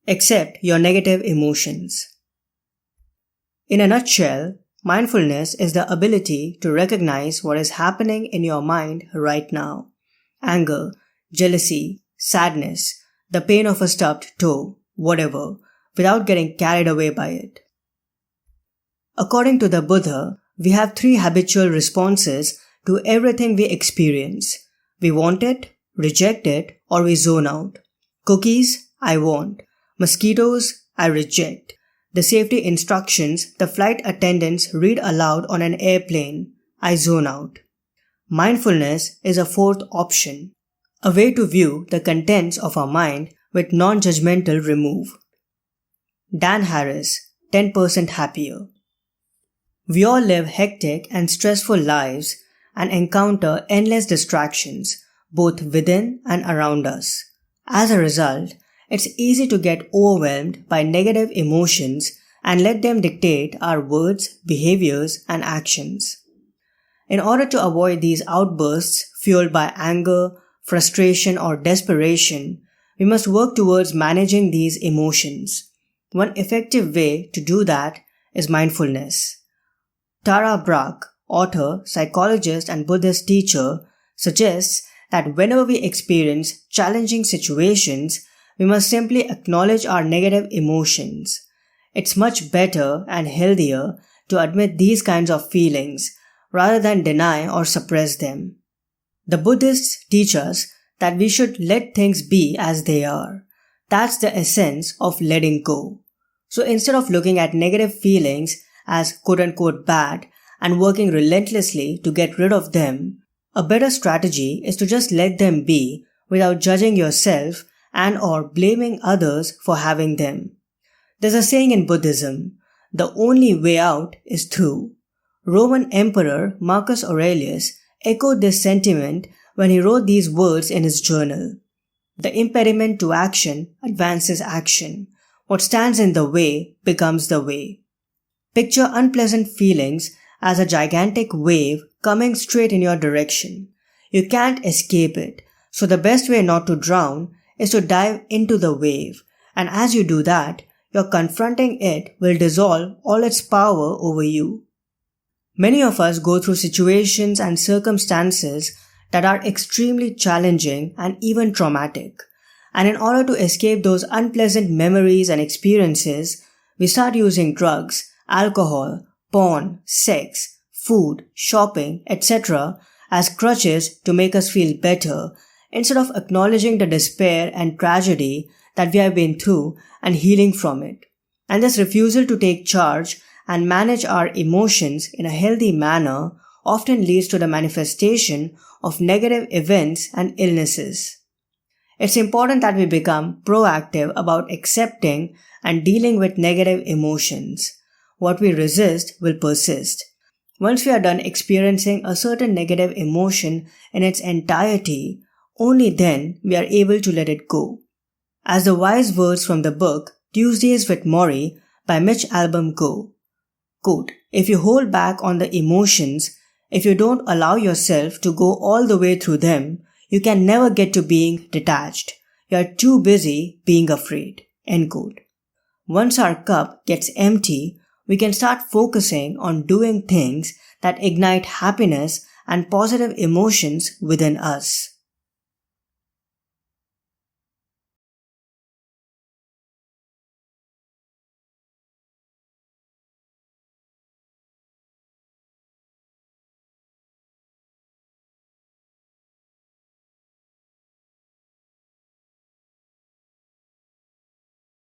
Accept your negative emotions. In a nutshell, mindfulness is the ability to recognize what is happening in your mind right now. Anger, jealousy, sadness, the pain of a stubbed toe, whatever, without getting carried away by it. According to the Buddha, we have 3 habitual responses to everything we experience. We want it, reject it, or we zone out. Cookies, I want. Mosquitoes, I reject. The safety instructions the flight attendants read aloud on an airplane, I zone out. Mindfulness is a 4th option, a way to view the contents of our mind with non-judgmental remove. Dan Harris, 10% Happier. We all live hectic and stressful lives and encounter endless distractions, both within and around us. As a result, it's easy to get overwhelmed by negative emotions and let them dictate our words, behaviors, and actions. In order to avoid these outbursts fueled by anger, frustration, or desperation, we must work towards managing these emotions. One effective way to do that is mindfulness. Tara Brach, author, psychologist, and Buddhist teacher, suggests that whenever we experience challenging situations, we must simply acknowledge our negative emotions. It's much better and healthier to admit these kinds of feelings rather than deny or suppress them. The Buddhists teach us that we should let things be as they are. That's the essence of letting go. So instead of looking at negative feelings as quote-unquote bad and working relentlessly to get rid of them, a better strategy is to just let them be without judging yourself and or blaming others for having them. There's a saying in Buddhism, the only way out is through. Roman Emperor Marcus Aurelius echoed this sentiment when he wrote these words in his journal. The impediment to action advances action. What stands in the way becomes the way. Picture unpleasant feelings as a gigantic wave coming straight in your direction. You can't escape it, so the best way not to drown is to dive into the wave, and as you do that, your confronting it will dissolve all its power over you. Many of us go through situations and circumstances that are extremely challenging and even traumatic. And in order to escape those unpleasant memories and experiences, we start using drugs, alcohol, porn, sex, food, shopping, etc. as crutches to make us feel better, instead of acknowledging the despair and tragedy that we have been through and healing from it. And this refusal to take charge and manage our emotions in a healthy manner often leads to the manifestation of negative events and illnesses. It's important that we become proactive about accepting and dealing with negative emotions. What we resist will persist. Once we are done experiencing a certain negative emotion in its entirety, only then we are able to let it go. As the wise words from the book Tuesdays with Morrie by Mitch Albom go, quote, if you hold back on the emotions, if you don't allow yourself to go all the way through them, you can never get to being detached. You are too busy being afraid. End quote. Once our cup gets empty, we can start focusing on doing things that ignite happiness and positive emotions within us.